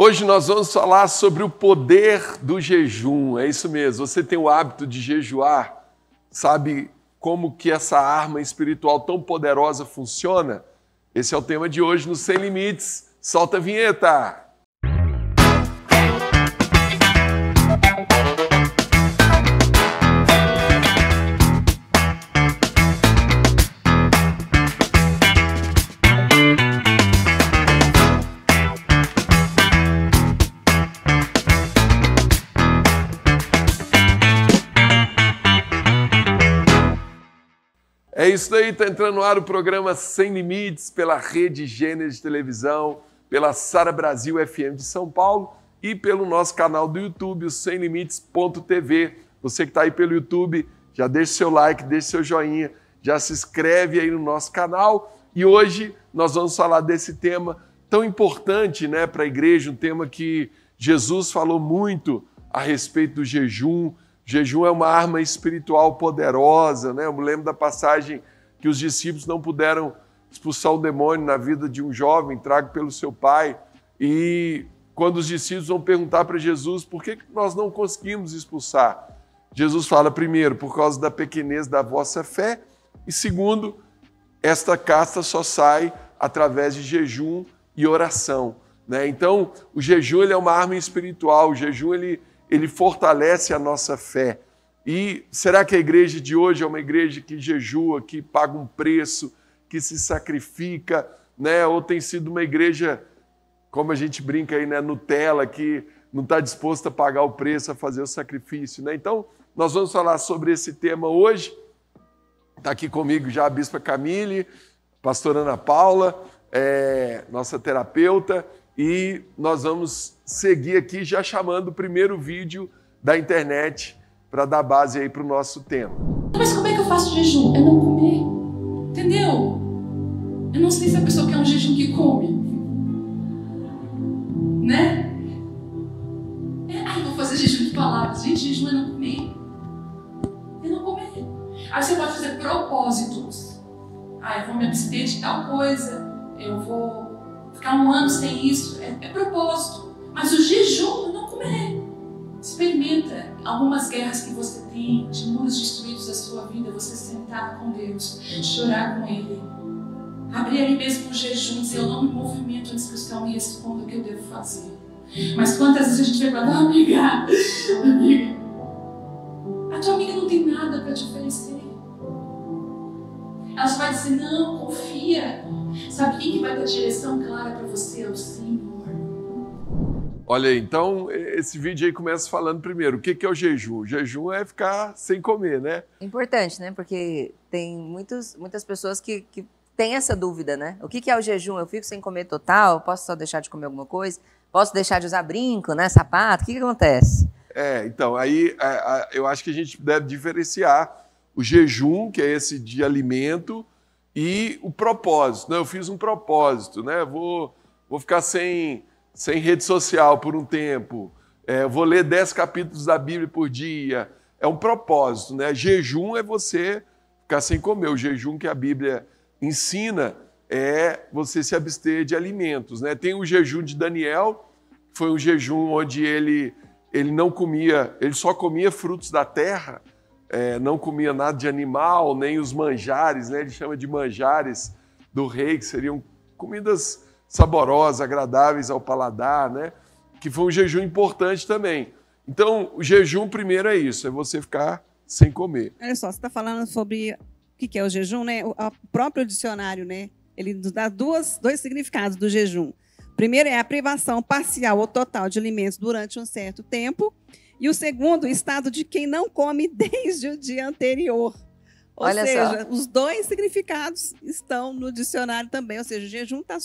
Hoje nós vamos falar sobre o poder do jejum. É isso mesmo. Você tem o hábito de jejuar? Sabe como que essa arma espiritual tão poderosa funciona? Esse é o tema de hoje no Sem Limites. Solta a vinheta! É isso aí, está entrando no ar o programa Sem Limites pela Rede Gênesis de Televisão, pela Sara Brasil FM de São Paulo e pelo nosso canal do YouTube, o semlimites.tv. Você que está aí pelo YouTube, já deixa seu like, deixa seu joinha, já se inscreve aí no nosso canal. E hoje nós vamos falar desse tema tão importante, né, para a igreja, um tema que Jesus falou muito a respeito do jejum. Jejum é uma arma espiritual poderosa, né? Eu me lembro da passagem que os discípulos não puderam expulsar o demônio na vida de um jovem trago pelo seu pai. E quando os discípulos vão perguntar para Jesus por que nós não conseguimos expulsar, Jesus fala, primeiro, por causa da pequenez da vossa fé, e segundo, esta casta só sai através de jejum e oração, né? Então, o jejum ele é uma arma espiritual, o jejum ele fortalece a nossa fé. E será que a igreja de hoje é uma igreja que jejua, que paga um preço, que se sacrifica, né? Ou tem sido uma igreja, como a gente brinca aí, né, Nutella, que não está disposta a pagar o preço, a fazer o sacrifício, né? Então, nós vamos falar sobre esse tema hoje. Está aqui comigo já a Bispa Camille, pastora Ana Paula, nossa terapeuta, e nós vamos seguir aqui já chamando o primeiro vídeo da internet para dar base aí para o nosso tema. Mas como é que eu faço jejum? É não comer. Entendeu? Eu não sei se a pessoa quer um jejum que come. Né? Eu vou fazer jejum de palavras. Gente, jejum é não comer. É não comer. Aí você pode fazer propósitos. Eu vou me abster de tal coisa. Eu vou ficar um ano sem isso. É propósito. Mas o jejum é não comer. Experimenta algumas guerras que você tem, de muros destruídos da sua vida, você sentar com Deus, chorar com Ele, abrir ali mesmo um jejum, dizer, eu não me movimento antes que o Senhor me responda o que eu devo fazer. Mas quantas vezes a gente vai falar, amiga, a tua amiga não tem nada para te oferecer. Ela só vai dizer, não, confia. Sabe quem que vai dar direção clara para você? É o Senhor. Olha aí, então esse vídeo aí começa falando primeiro, o que é o jejum? O jejum é ficar sem comer, né? Importante, né? Porque tem muitas pessoas que têm essa dúvida, né? O que é o jejum? Eu fico sem comer total? Posso só deixar de comer alguma coisa? Posso deixar de usar brinco, né? Sapato? O que acontece? Então, aí eu acho que a gente deve diferenciar o jejum, que é esse de alimento, e o propósito, né? Eu fiz um propósito, né? Vou ficar sem rede social por um tempo, vou ler 10 capítulos da Bíblia por dia. É um propósito, né? Jejum é você ficar sem comer. O jejum que a Bíblia ensina é você se abster de alimentos, né? Tem o jejum de Daniel, que foi um jejum onde ele não comia, ele só comia frutos da terra, não comia nada de animal, nem os manjares, né? Ele chama de manjares do rei, que seriam comidas saborosas, agradáveis ao paladar, né? Que foi um jejum importante também. Então, o jejum primeiro é isso, é você ficar sem comer. Olha só, você está falando sobre o que é o jejum, né? O próprio dicionário, né? Ele nos dá dois significados do jejum. Primeiro é a privação parcial ou total de alimentos durante um certo tempo. E o segundo, o estado de quem não come desde o dia anterior. Olha ou seja, só. Os dois significados estão no dicionário também. Ou seja, o jejum está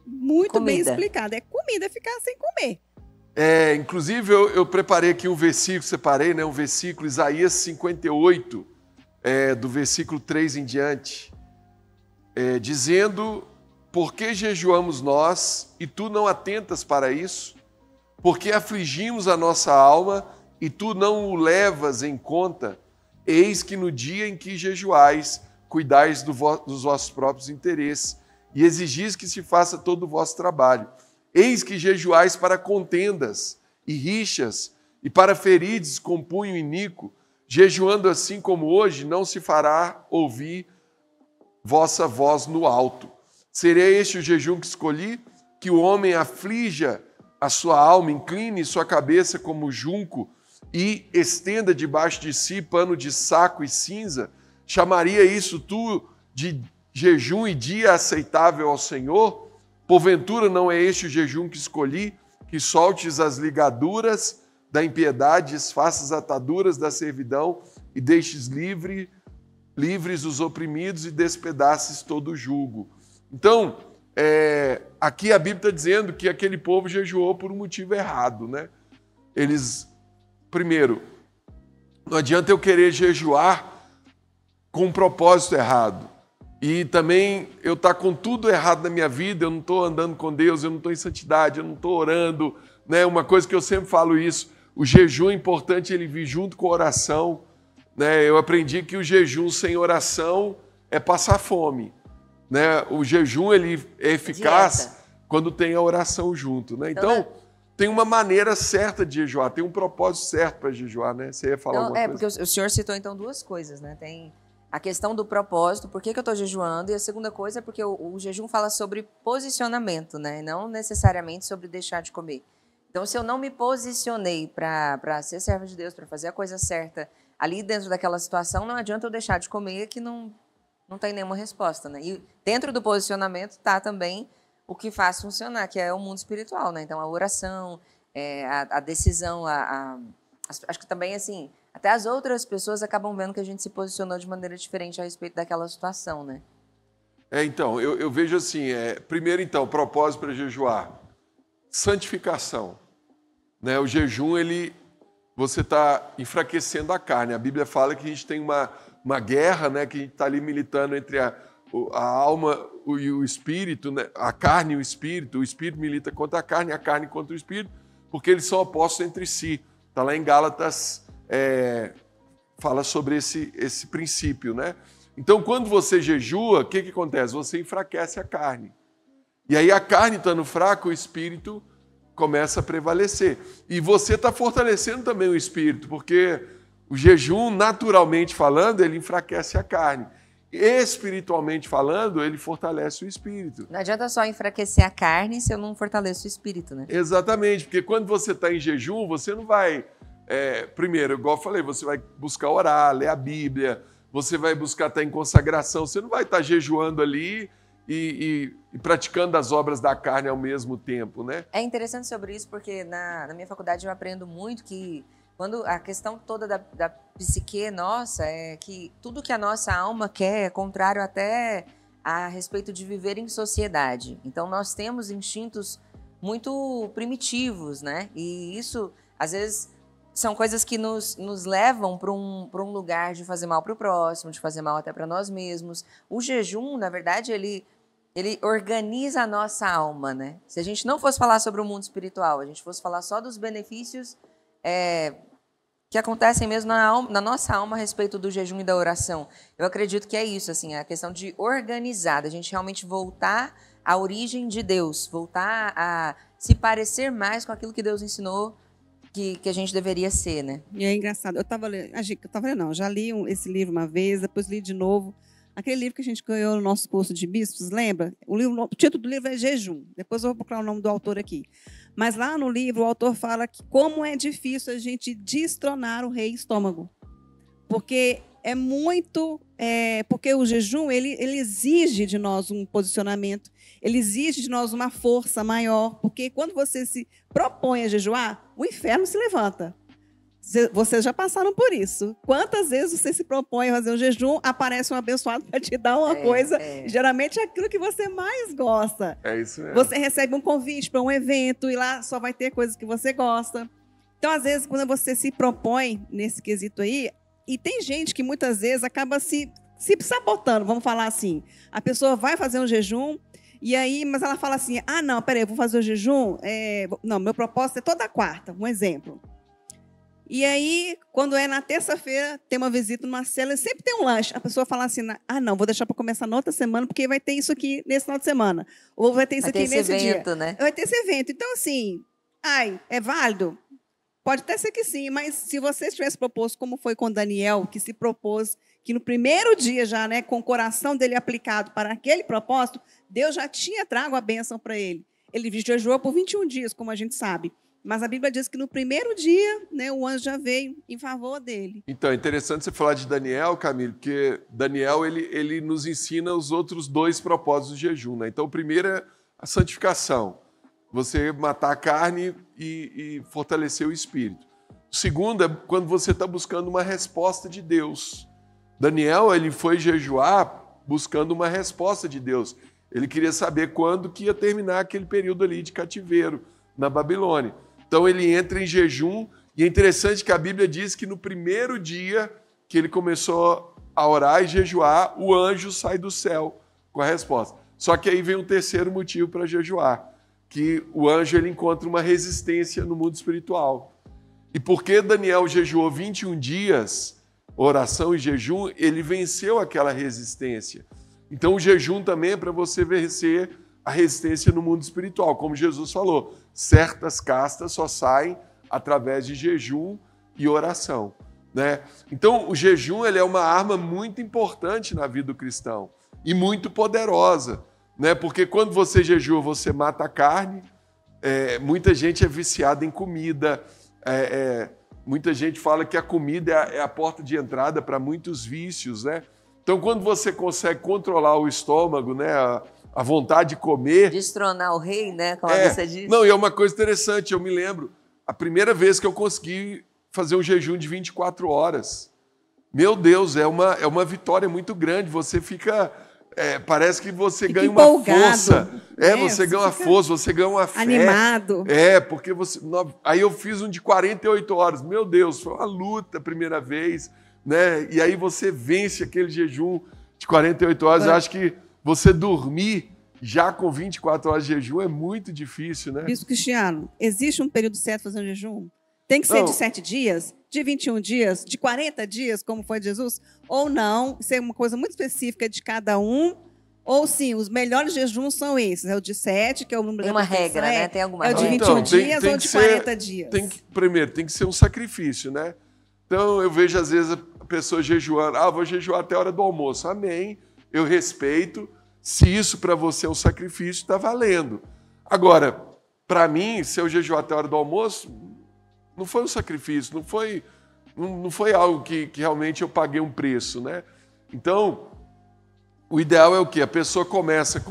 muito bem explicado. É comida, é ficar sem comer. Inclusive, eu preparei aqui um versículo, separei, né? Um versículo, Isaías 58, do versículo 3 em diante, dizendo, por que jejuamos nós e tu não atentas para isso? Porque afligimos a nossa alma e tu não o levas em conta? Eis que no dia em que jejuais, cuidais dos vossos próprios interesses e exigis que se faça todo o vosso trabalho. Eis que jejuais para contendas e rixas, e para ferides com punho iníquo, jejuando assim como hoje, não se fará ouvir vossa voz no alto. Seria este o jejum que escolhi? Que o homem aflija a sua alma, incline sua cabeça como junco e estenda debaixo de si pano de saco e cinza? Chamaria isso tu de jejum e dia aceitável ao Senhor? Porventura não é este o jejum que escolhi? Que soltes as ligaduras da impiedade, desfaças as ataduras da servidão e deixes livres os oprimidos e despedaces todo o jugo. Então, aqui a Bíblia está dizendo que aquele povo jejuou por um motivo errado, né? Eles, primeiro, não adianta eu querer jejuar com um propósito errado. E também eu estar com tudo errado na minha vida, eu não estou andando com Deus, eu não estou em santidade, eu não estou orando, né? Uma coisa que eu sempre falo isso, o jejum é importante ele vir junto com a oração, né? Eu aprendi que o jejum sem oração é passar fome, né? O jejum ele é eficaz Dieta. quando tem a oração junto, né? Então, tem uma maneira certa de jejuar, tem um propósito certo para jejuar, né? Você ia falar alguma coisa? Porque o senhor citou então duas coisas, né? Tem a questão do propósito, por que eu estou jejuando, e a segunda coisa é porque o jejum fala sobre posicionamento, né? Não necessariamente sobre deixar de comer. Então, se eu não me posicionei para ser servo de Deus, para fazer a coisa certa ali dentro daquela situação, não adianta eu deixar de comer que não tem nenhuma resposta, né? E dentro do posicionamento está também o que faz funcionar, que é o mundo espiritual, né? Então, a oração, a decisão, acho que também, assim, até as outras pessoas acabam vendo que a gente se posicionou de maneira diferente a respeito daquela situação, né? Então, eu vejo assim, primeiro então, propósito para jejuar, santificação. Né? O jejum, você está enfraquecendo a carne. A Bíblia fala que a gente tem uma guerra, né? Que a gente está ali militando entre a alma e o espírito, né? A carne e o espírito milita contra a carne contra o espírito, porque eles são opostos entre si. Está lá em Gálatas, fala sobre esse princípio, né? Então, quando você jejua, o que acontece? Você enfraquece a carne. E aí a carne estando fraca, o espírito começa a prevalecer. E você está fortalecendo também o espírito, porque o jejum, naturalmente falando, ele enfraquece a carne. Espiritualmente falando, ele fortalece o espírito. Não adianta só enfraquecer a carne se eu não fortaleço o espírito, né? Exatamente, porque quando você está em jejum, você não vai... primeiro, igual eu falei, você vai buscar orar, ler a Bíblia, você vai buscar estar em consagração, você não vai estar jejuando ali e praticando as obras da carne ao mesmo tempo, né? É interessante sobre isso, porque na minha faculdade eu aprendo muito que quando a questão toda da psique nossa é que tudo que a nossa alma quer é contrário até a respeito de viver em sociedade. Então nós temos instintos muito primitivos, né? E isso, às vezes, são coisas que nos levam para um lugar de fazer mal para o próximo, de fazer mal até para nós mesmos. O jejum, na verdade, ele organiza a nossa alma, né? Se a gente não fosse falar sobre o mundo espiritual, a gente fosse falar só dos benefícios que acontecem mesmo na nossa alma a respeito do jejum e da oração. Eu acredito que é isso, assim, a questão de organizar, a gente realmente voltar à origem de Deus, voltar a se parecer mais com aquilo que Deus ensinou que a gente deveria ser, né? E é engraçado, já li esse livro uma vez, depois li de novo. Aquele livro que a gente ganhou no nosso curso de bispos, lembra? O título do livro é Jejum. Depois eu vou procurar o nome do autor aqui. Mas lá no livro o autor fala que como é difícil a gente destronar o rei estômago. Porque porque o jejum ele exige de nós um posicionamento, ele exige de nós uma força maior, porque quando você se propõe a jejuar, o inferno se levanta. Vocês já passaram por isso. Quantas vezes você se propõe a fazer um jejum, aparece um abençoado para te dar uma coisa, geralmente é aquilo que você mais gosta. É isso mesmo. Você recebe um convite para um evento e lá só vai ter coisas que você gosta. Então, às vezes, quando você se propõe nesse quesito aí, e tem gente que muitas vezes acaba se sabotando, vamos falar assim. A pessoa vai fazer um jejum, e aí, mas ela fala assim, não, peraí, eu vou fazer o jejum, não, meu propósito é toda quarta, um exemplo. E aí, quando é na terça-feira, tem uma visita numa célula, sempre tem um lanche. A pessoa fala assim, não, vou deixar para começar na outra semana, porque vai ter isso aqui nesse final de semana. Ou vai ter isso aqui nesse evento, dia. Né? Vai ter esse evento. Então, assim, é válido? Pode até ser que sim, mas se você tivesse proposto, como foi com Daniel, que se propôs que no primeiro dia já, né, com o coração dele aplicado para aquele propósito, Deus já tinha trago a bênção para ele. Ele jejuou por 21 dias, como a gente sabe. Mas a Bíblia diz que no primeiro dia, né, o anjo já veio em favor dele. Então, é interessante você falar de Daniel, Camilo, porque Daniel ele nos ensina os outros 2 propósitos do jejum. Né? Então, o primeiro é a santificação, você matar a carne e fortalecer o espírito. O segundo é quando você está buscando uma resposta de Deus. Daniel ele foi jejuar buscando uma resposta de Deus. Ele queria saber quando que ia terminar aquele período ali de cativeiro na Babilônia. Então ele entra em jejum e é interessante que a Bíblia diz que no primeiro dia que ele começou a orar e jejuar, o anjo sai do céu com a resposta. Só que aí vem um terceiro motivo para jejuar, que o anjo ele encontra uma resistência no mundo espiritual. E porque Daniel jejuou 21 dias, oração e jejum, ele venceu aquela resistência. Então o jejum também é para você vencer a resistência no mundo espiritual. Como Jesus falou, certas castas só saem através de jejum e oração. Né? Então o jejum ele é uma arma muito importante na vida do cristão e muito poderosa. Né? Porque quando você jejua, você mata a carne. Muita gente é viciada em comida. Muita gente fala que a comida é a porta de entrada para muitos vícios. Né? Então, quando você consegue controlar o estômago, né, a vontade de comer... Destronar o rei, né? Como você disse. Não, e é uma coisa interessante. Eu me lembro, a primeira vez que eu consegui fazer um jejum de 24 horas. Meu Deus, é uma vitória muito grande. Você fica... parece que você ganha uma força. Você ganha uma força, você ganha uma fé. Animado. Porque você... Aí eu fiz um de 48 horas. Meu Deus, foi uma luta a primeira vez. Né? E aí você vence aquele jejum de 48 horas. Eu acho que você dormir já com 24 horas de jejum é muito difícil, né? Bispo Cristiano, existe um período certo para fazer um jejum? Tem que ser de 7 dias, de 21 dias, de 40 dias, como foi Jesus? Ou não? Isso é uma coisa muito específica de cada um? Ou sim, os melhores jejuns são esses? É o de 7, que é o número da perfeição. Tem uma regra, né? Tem alguma regra? É o de 21 dias ou de 40 dias? Primeiro, tem que ser um sacrifício, né? Então, eu vejo às vezes a pessoa jejuando. Vou jejuar até a hora do almoço. Amém. Eu respeito. Se isso para você é um sacrifício, está valendo. Agora, para mim, se eu jejuar até a hora do almoço, não foi um sacrifício, não foi algo que realmente eu paguei um preço, né? Então, o ideal é o quê? A pessoa começa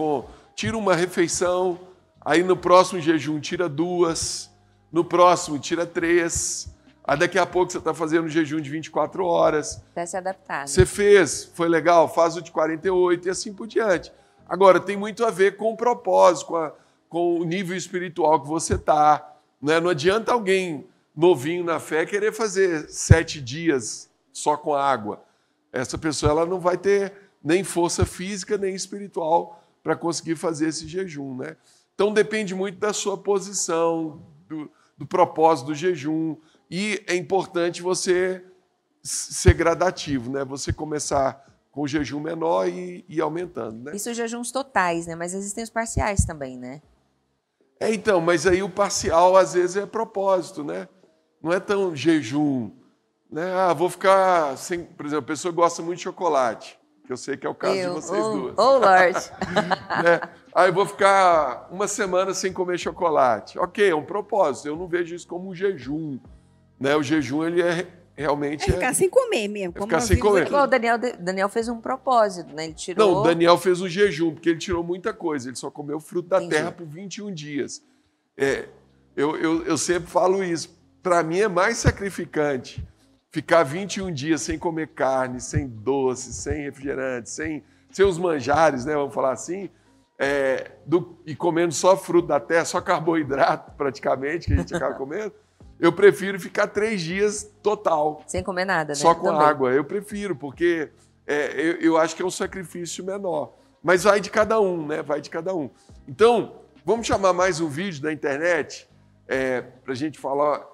tira uma refeição, aí no próximo jejum tira 2, no próximo tira 3, aí daqui a pouco você está fazendo um jejum de 24 horas. Até se adaptar. Né? Você fez, foi legal, faz o de 48 e assim por diante. Agora, tem muito a ver com o propósito, com o nível espiritual que você está. Né? Não adianta alguém novinho na fé querer fazer 7 dias só com água. Essa pessoa ela não vai ter nem força física, nem espiritual para conseguir fazer esse jejum. Né? Então, depende muito da sua posição, do propósito do jejum. E é importante você ser gradativo, né? Você começar com o jejum menor e ir aumentando. Né? Isso jejuns totais, né? Mas existem os parciais também, né? Então, mas aí o parcial às vezes é propósito, né? Não é tão jejum. Né? Vou ficar sem... Por exemplo, a pessoa gosta muito de chocolate, que eu sei que é o caso de vocês duas. Lord! Né? Aí eu vou ficar uma semana sem comer chocolate. Ok, é um propósito. Eu não vejo isso como um jejum. Né? O jejum, ele realmente... É ficar sem comer mesmo. Ficar sem comer. Igual o Daniel fez um propósito, né? Ele tirou... Não, o Daniel fez um jejum, porque ele tirou muita coisa. Ele só comeu fruto da terra por 21 dias. Eu sempre falo isso. Para mim é mais sacrificante ficar 21 dias sem comer carne, sem doce, sem refrigerante, sem os manjares, né? Vamos falar assim, e comendo só fruto da terra, só carboidrato praticamente, que a gente acaba comendo. Eu prefiro ficar 3 dias total. Sem comer nada, né? Só com água. Eu prefiro, porque eu acho que é um sacrifício menor. Mas vai de cada um, né? Vai de cada um. Então, vamos chamar mais um vídeo da internet. para a gente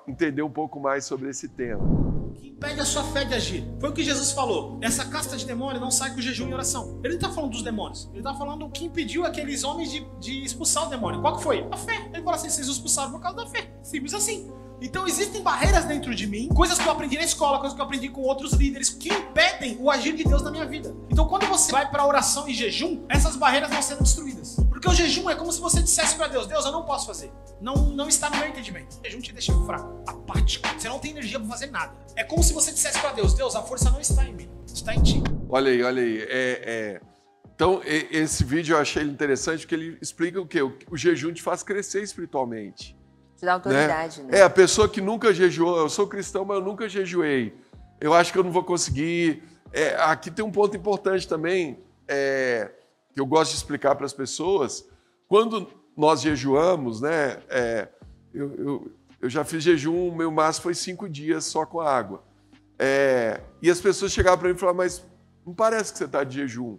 entender um pouco mais sobre esse tema. Que impede a sua fé de agir. Foi o que Jesus falou. Essa casta de demônio não sai com jejum e oração. Ele não está falando dos demônios. Ele está falando o que impediu aqueles homens de expulsar o demônio. Qual que foi? A fé. Ele falou assim, vocês expulsaram por causa da fé. Simples assim. Então existem barreiras dentro de mim, coisas que eu aprendi na escola, coisas que eu aprendi com outros líderes, que impedem o agir de Deus na minha vida. Então quando você vai para oração e jejum, essas barreiras vão sendo destruídas. Porque o jejum é como se você dissesse para Deus, Deus, eu não posso fazer. Não está no meu entendimento. O jejum te deixa fraco, apático. Você não tem energia para fazer nada. É como se você dissesse para Deus, Deus, a força não está em mim, está em ti. Olha aí. Então, esse vídeo eu achei interessante porque ele explica o quê? O jejum te faz crescer espiritualmente. Te dá autoridade, né? A pessoa que nunca jejuou, eu sou cristão, mas eu nunca jejuei. Eu acho que eu não vou conseguir. Aqui tem um ponto importante também, que eu gosto de explicar para as pessoas. Quando nós jejuamos, né? Eu já fiz jejum, o meu máximo foi 5 dias só com água. E as pessoas chegavam para mim e falavam, mas não parece que você está de jejum.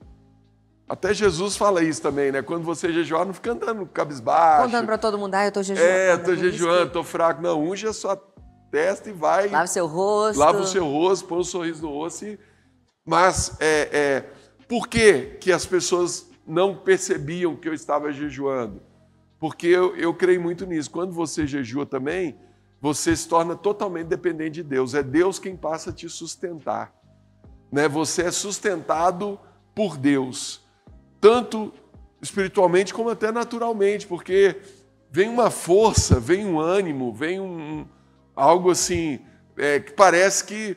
Até Jesus fala isso também, né? Quando você jejuar, não fica andando cabisbaixo. Contando para todo mundo, eu tô jejuando. Tô jejuando, tô fraco. Não, unge a sua testa e vai. Lava o seu rosto. Lava o seu rosto, põe um sorriso no rosto. Mas por que as pessoas não percebiam que eu estava jejuando? Porque eu creio muito nisso. Quando você jejua também, você se torna totalmente dependente de Deus. É Deus quem passa a te sustentar. Né? Você é sustentado por Deus. Tanto espiritualmente como até naturalmente, porque vem uma força, vem um ânimo, vem algo assim, que parece que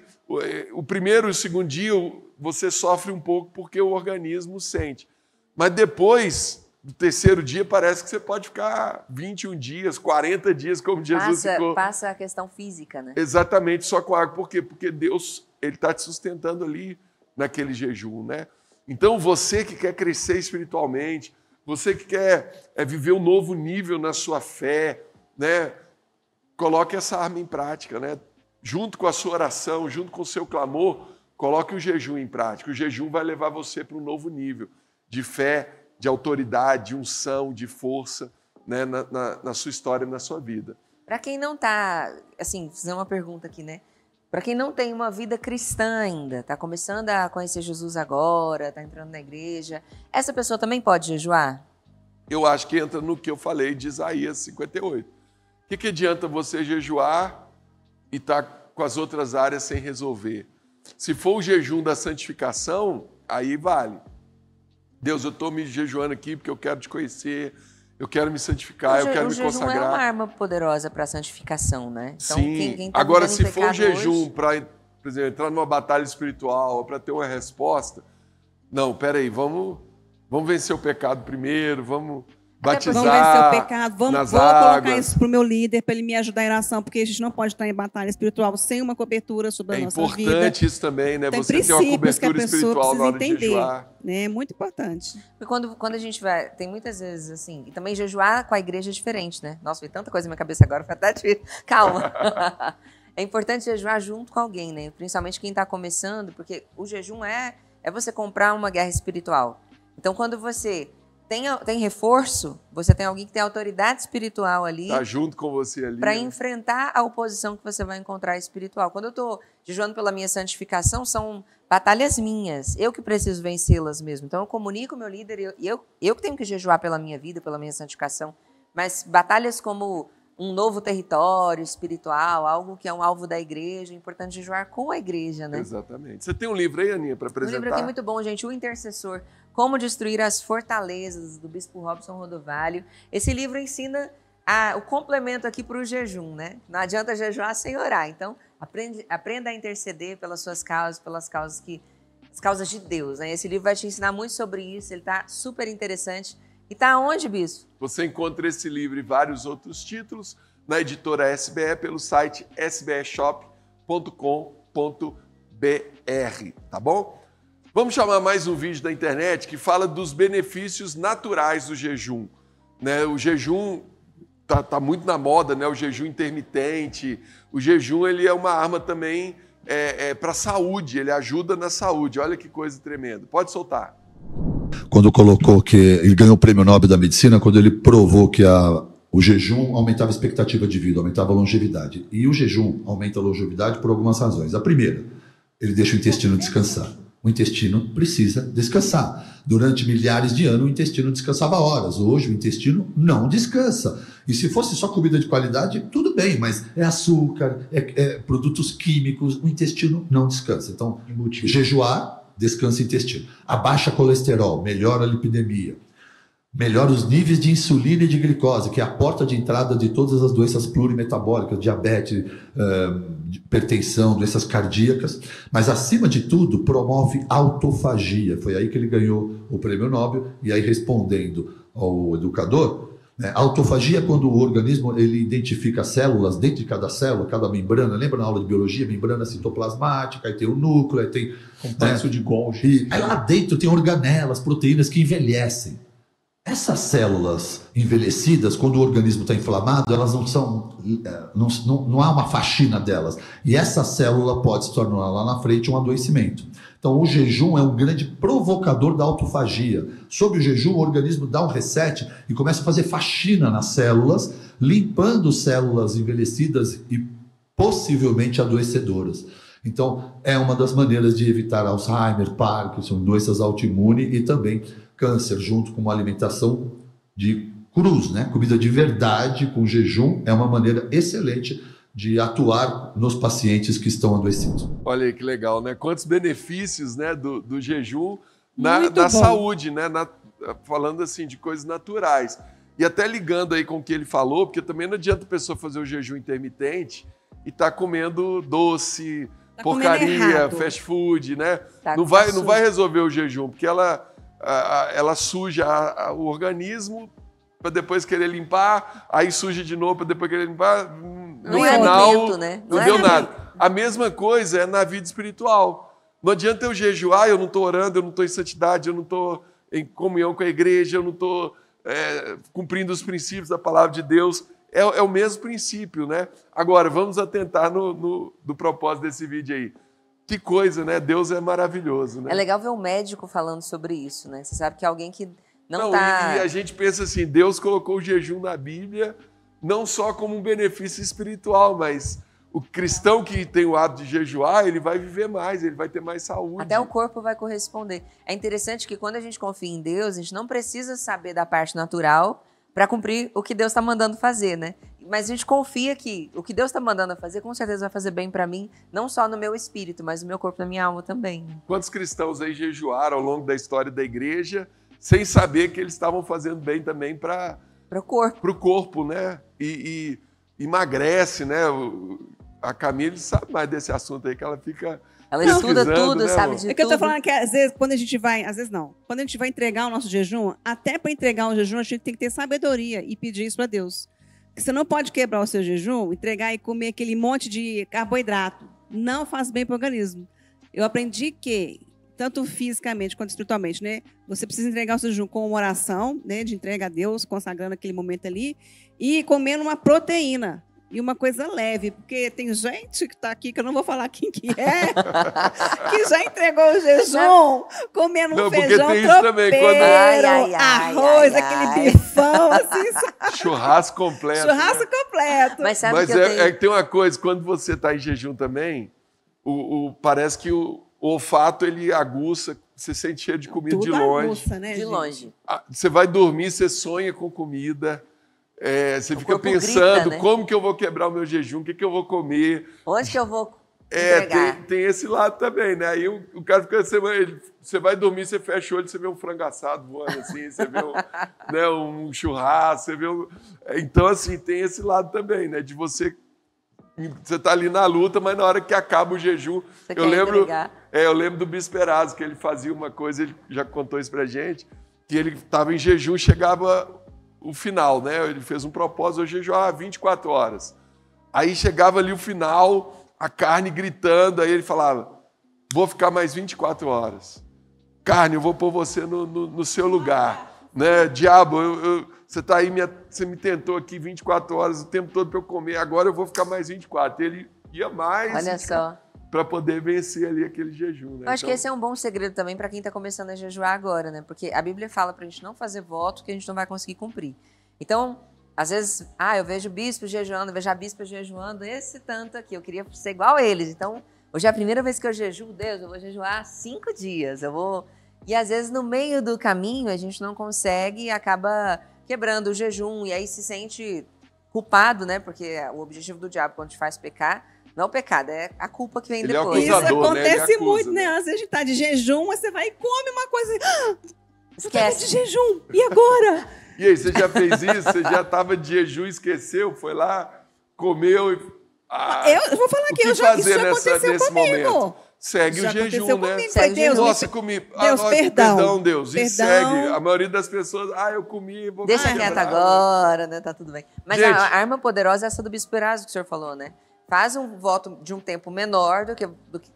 o primeiro e o segundo dia você sofre um pouco porque o organismo sente. Mas depois do terceiro dia parece que você pode ficar 21 dias, 40 dias, como Jesus ficou. Passa a questão física, né? Exatamente, só com água. Por quê? Porque Deus está te sustentando ali naquele jejum, né? Então, você que quer crescer espiritualmente, você que quer viver um novo nível na sua fé, né? Coloque essa arma em prática, né? Junto com a sua oração, junto com o seu clamor, coloque o jejum em prática. O jejum vai levar você para um novo nível de fé, de autoridade, de unção, de força, né? na sua história, na sua vida. Para quem não está, assim, fazer uma pergunta aqui, né? Para quem não tem uma vida cristã ainda, está começando a conhecer Jesus agora, está entrando na igreja, essa pessoa também pode jejuar? Eu acho que entra no que eu falei de Isaías 58. O que adianta você jejuar e estar com as outras áreas sem resolver? Se for o jejum da santificação, aí vale. Deus, eu estou me jejuando aqui porque eu quero te conhecer, eu quero me santificar, eu quero me consagrar. O jejum é uma arma poderosa para a santificação, né? Então, sim. Quem tá agora, se for o jejum para, por exemplo, entrar numa batalha espiritual ou para ter uma resposta, não, peraí, vamos vencer o pecado primeiro, vamos batizar. Vamos vencer o pecado, vou colocar isso para o meu líder, para ele me ajudar em oração, porque a gente não pode estar em batalha espiritual sem uma cobertura sobre a nossa vida. É importante isso também, né? Tem você ter uma cobertura espiritual na hora de jejuar. É muito importante. E quando a gente vai, tem muitas vezes assim, e também jejuar com a igreja é diferente, né? Nossa, veio tanta coisa na minha cabeça agora, foi até difícil. Calma. É importante jejuar junto com alguém, né? Principalmente quem está começando, porque o jejum é você comprar uma guerra espiritual. Então, quando você tem reforço, você tem alguém que tem autoridade espiritual ali. Está junto com você ali. Para enfrentar a oposição que você vai encontrar espiritual. Quando eu estou jejuando pela minha santificação, são batalhas minhas. Eu que preciso vencê-las mesmo. Então, eu comunico o meu líder, eu que tenho que jejuar pela minha vida, pela minha santificação. Mas batalhas como um novo território espiritual, algo que é um alvo da igreja, é importante jejuar com a igreja, né? Exatamente. Você tem um livro aí, Aninha, para apresentar? Um livro aqui muito bom, gente, O Intercessor, Como Destruir as Fortalezas, do Bispo Robson Rodovalho. Esse livro ensina o complemento aqui para o jejum, né? Não adianta jejuar sem orar. Então, aprenda a interceder pelas suas causas, pelas causas as causas de Deus, né? Esse livro vai te ensinar muito sobre isso, ele está super interessante. E está onde, Bispo? Você encontra esse livro e vários outros títulos na editora SBE pelo site sbeshop.com.br, tá bom? Vamos chamar mais um vídeo da internet que fala dos benefícios naturais do jejum, né? O jejum tá muito na moda, né? O jejum intermitente. O jejum ele é uma arma também para a saúde, ele ajuda na saúde. Olha que coisa tremenda. Pode soltar. Quando colocou que ele ganhou o Prêmio Nobel da Medicina, quando ele provou que a O jejum aumentava a expectativa de vida, aumentava a longevidade. E o jejum aumenta a longevidade por algumas razões. A primeira, ele deixa o intestino descansar. O intestino precisa descansar. Durante milhares de anos, o intestino descansava horas. Hoje, o intestino não descansa. E se fosse só comida de qualidade, tudo bem, mas é açúcar, é produtos químicos, o intestino não descansa. Então, jejuar, descansa o intestino. Abaixa colesterol, melhora a lipidemia. Melhora os níveis de insulina e de glicose, que é a porta de entrada de todas as doenças plurimetabólicas, diabetes, hipertensão, doenças cardíacas. Mas, acima de tudo, promove autofagia. Foi aí que ele ganhou o prêmio Nobel. E aí, respondendo ao educador, né, autofagia é quando o organismo ele identifica células dentro de cada célula, cada membrana. Lembra na aula de biologia? Membrana citoplasmática, aí tem o núcleo, aí tem complexo de Golgi. E aí lá dentro tem organelas, proteínas que envelhecem. Essas células envelhecidas, quando o organismo está inflamado, elas não há uma faxina delas. E essa célula pode se tornar lá na frente um adoecimento. Então, o jejum é um grande provocador da autofagia. Sob o jejum, o organismo dá um reset e começa a fazer faxina nas células, limpando células envelhecidas e possivelmente adoecedoras. Então, é uma das maneiras de evitar Alzheimer, Parkinson, doenças autoimunes e também câncer, junto com uma alimentação de cruz, né? Comida de verdade com jejum é uma maneira excelente de atuar nos pacientes que estão adoecidos. Olha aí que legal, né? Quantos benefícios, né, do jejum na saúde, né? Falando assim de coisas naturais. E até ligando aí com o que ele falou, porque também não adianta a pessoa fazer o jejum intermitente e estar comendo doce, porcaria, fast food, né? Não vai resolver o jejum, porque ela suja o organismo para depois querer limpar, aí suja de novo para depois querer limpar. No final, alimento, né? Não deu nada. A mesma coisa é na vida espiritual. Não adianta eu jejuar, eu não estou orando, eu não estou em santidade, eu não estou em comunhão com a igreja, eu não estou cumprindo os princípios da palavra de Deus. É o mesmo princípio, né? Agora, vamos atentar no propósito desse vídeo aí. Que coisa, né? Deus é maravilhoso, né? É legal ver um médico falando sobre isso, né? Você sabe que alguém que não tá... E a gente pensa assim, Deus colocou o jejum na Bíblia não só como um benefício espiritual, mas o cristão que tem o hábito de jejuar, ele vai viver mais, ele vai ter mais saúde. Até o corpo vai corresponder. É interessante que quando a gente confia em Deus, a gente não precisa saber da parte natural para cumprir o que Deus está mandando fazer, né? Mas a gente confia que o que Deus está mandando fazer, com certeza vai fazer bem para mim, não só no meu espírito, mas no meu corpo e na minha alma também. Quantos cristãos aí jejuaram ao longo da história da igreja, sem saber que eles estavam fazendo bem também para o corpo, né? E emagrece, né? A Camille sabe mais desse assunto aí, que ela fica... Ela estuda tudo, né, sabe de tudo. É que eu tô falando que às vezes, quando a gente vai... Às vezes não. Quando a gente vai entregar o nosso jejum, até para entregar o jejum, a gente tem que ter sabedoria e pedir isso para Deus. Porque você não pode quebrar o seu jejum, entregar e comer aquele monte de carboidrato. Não faz bem para o organismo. Eu aprendi que, tanto fisicamente quanto espiritualmente, né? Você precisa entregar o seu jejum com uma oração, né? De entrega a Deus, consagrando aquele momento ali. E comendo uma proteína. E uma coisa leve, porque tem gente que está aqui, que eu não vou falar quem que é, que já entregou o jejum, comendo um feijão tropeiro, arroz, aquele bifão, assim. Churrasco completo. Churrasco completo. Mas tem uma coisa, quando você está em jejum também, parece que o olfato, ele aguça, você sente cheiro de comida tudo de longe. Aguça, né, de longe. Você vai dormir, você sonha com comida. Você fica pensando, grita, né? Como que eu vou quebrar o meu jejum, o que eu vou comer. Onde que eu vou entregar? Tem esse lado também, né? Aí o cara fica, você vai dormir, você fecha o olho, você vê um frango assado voando assim, você vê um churrasco, você vê Então, assim, tem esse lado também, né? De você tá ali na luta, mas na hora que acaba o jejum... Eu lembro do Bispo Eraso, que ele fazia uma coisa, ele já contou isso pra gente, que ele estava em jejum, chegava... o final, né? Ele fez um propósito, eu jejuar 24 horas. Aí chegava ali o final, a carne gritando, aí ele falava, vou ficar mais 24 horas. Carne, eu vou pôr você no seu lugar. Né? Diabo, você tá aí, você me tentou aqui 24 horas o tempo todo para eu comer, agora eu vou ficar mais 24. Ele ia mais... Olha só. Para poder vencer ali aquele jejum. Né? Eu acho que esse é um bom segredo também para quem está começando a jejuar agora, né? Porque a Bíblia fala para a gente não fazer voto que a gente não vai conseguir cumprir. Então, às vezes, eu vejo bispo jejuando, eu vejo a bispa jejuando esse tanto aqui. Eu queria ser igual a eles. Então, hoje é a primeira vez que eu jejuo, Deus, eu vou jejuar 5 dias. E às vezes no meio do caminho a gente não consegue e acaba quebrando o jejum. E aí se sente culpado, né? Porque o objetivo do diabo quando te faz pecar, não é o pecado, é a culpa que vem Ele depois. Isso acusador, né? Ele acontece acusa, muito, né? né? Às vezes a gente tá de jejum, mas você vai e come uma coisa. Você tá Esquece. de jejum. E agora? E aí, você já fez isso? Você já estava de jejum, esqueceu, foi lá, comeu e... Eu vou falar o que que isso fazer aconteceu nesse comigo. momento? Segue Já o jejum, aconteceu né? comigo. Segue Foi Deus, Nossa, comi. Deus, perdão. Deus. E Perdão. segue. A maioria das pessoas, eu comi, vou Deixa me quieto quebrar. agora, né? Tá tudo bem. Mas Gente. a arma poderosa é essa do bispo Erasmo que o senhor falou, né? Faz um voto de um tempo menor do que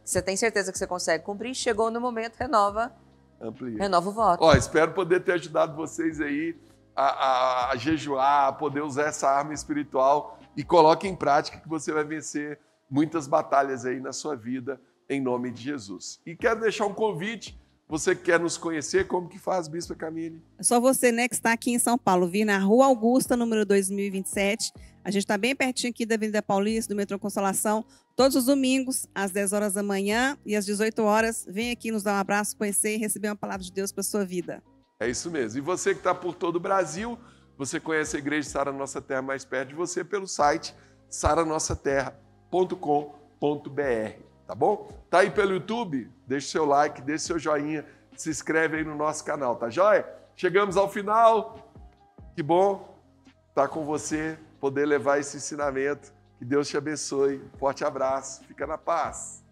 você tem certeza que você consegue cumprir. Chegou no momento, renova Amplia. o voto. Ó, espero poder ter ajudado vocês aí a jejuar, a poder usar essa arma espiritual e coloque em prática que você vai vencer muitas batalhas aí na sua vida, em nome de Jesus. E quero deixar um convite, você que quer nos conhecer, como que faz, Bispa Camille? É só você, né, que está aqui em São Paulo, vir na Rua Augusta, número 2027. A gente está bem pertinho aqui da Avenida Paulista, do metrô Consolação, todos os domingos, às 10 horas da manhã e às 18 horas. Vem aqui nos dar um abraço, conhecer e receber uma palavra de Deus para a sua vida. É isso mesmo. E você que está por todo o Brasil, você conhece a Igreja Sara Nossa Terra mais perto de você pelo site saranossaterra.com.br. Tá bom? Tá aí pelo YouTube? Deixa o seu like, deixa o seu joinha, se inscreve aí no nosso canal, tá joia? Chegamos ao final. Que bom estar com você, poder levar esse ensinamento. Que Deus te abençoe. Forte abraço. Fica na paz.